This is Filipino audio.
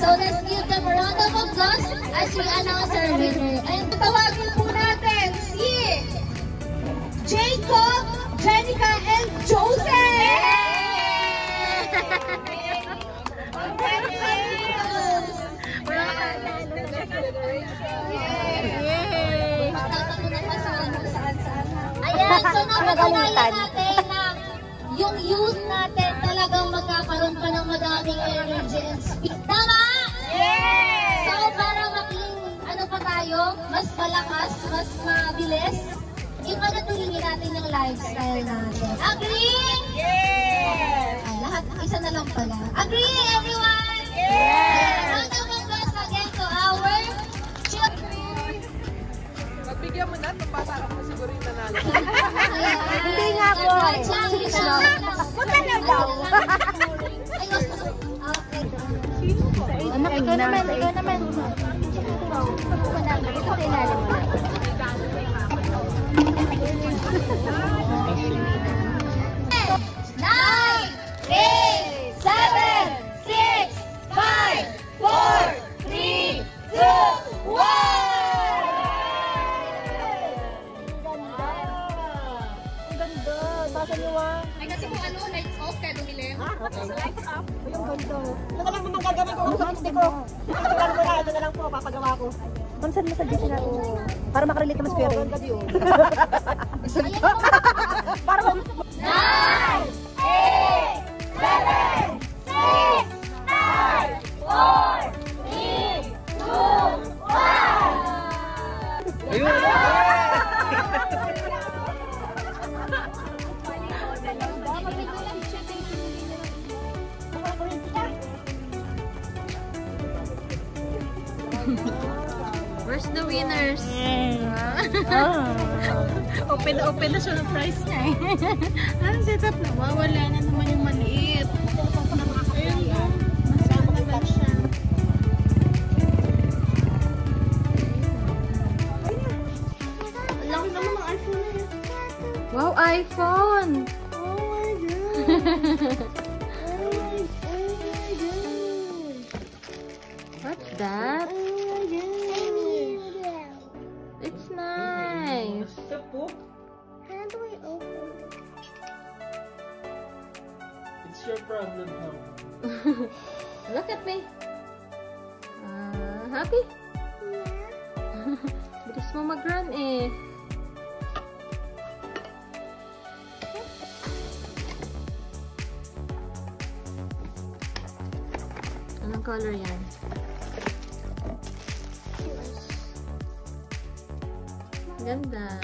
So let's give them a round of applause as we announce our winner. And tawagin po natin si Jacob, Jenica, and Joseph! Ayan, so napatunayan natin na yung youth natin talagang magkakaroon pa ng madaming energy and speed. Tama? Yes! So para maging ano pa tayo, mas malakas, mas mabilis, ipanatulingin natin yung lifestyle natin. Agree? Yes! Ay, lahat, isa na lang pala. Agree, everyone? Yes! Round of applause again to our children. Magbigyan mo na, tumpasa ka mo siguro yung nanalo. Hindi nga po. Punta na daw. Anak, ikaw naman, ikaw naman. Ito sa ilalim mo. 9, 8, 7, 6, 5, 4, 3, 2, 1! Ang ganda. Basa niyo Ay kasi kung ano, lights off kaya dumilim. Okay. Lights up. Yung ganda. Ito na lang po magagawin ko sa gusto ko. Ito na lang po, papagawa ko. Ma'am, saan masagyan na po? Para makarelate naman si Kuya Ray. Para mo. 9, 8, 7, 6, 5, 4, 3, 2, 1! Ayun! Where's the winners? Open na siya ng price niya eh. Anong setup na? Wala na naman yung maliit. Ayun o. Masama na lang siya. Laki naman ng iPhone na yun. Wow, iPhone! Oh my God! What's that? It's nice. How do I open it? It's your problem now. Look at me. Happy? Yeah. Bilis mo mag-run eh. Anong color yan? Ganda.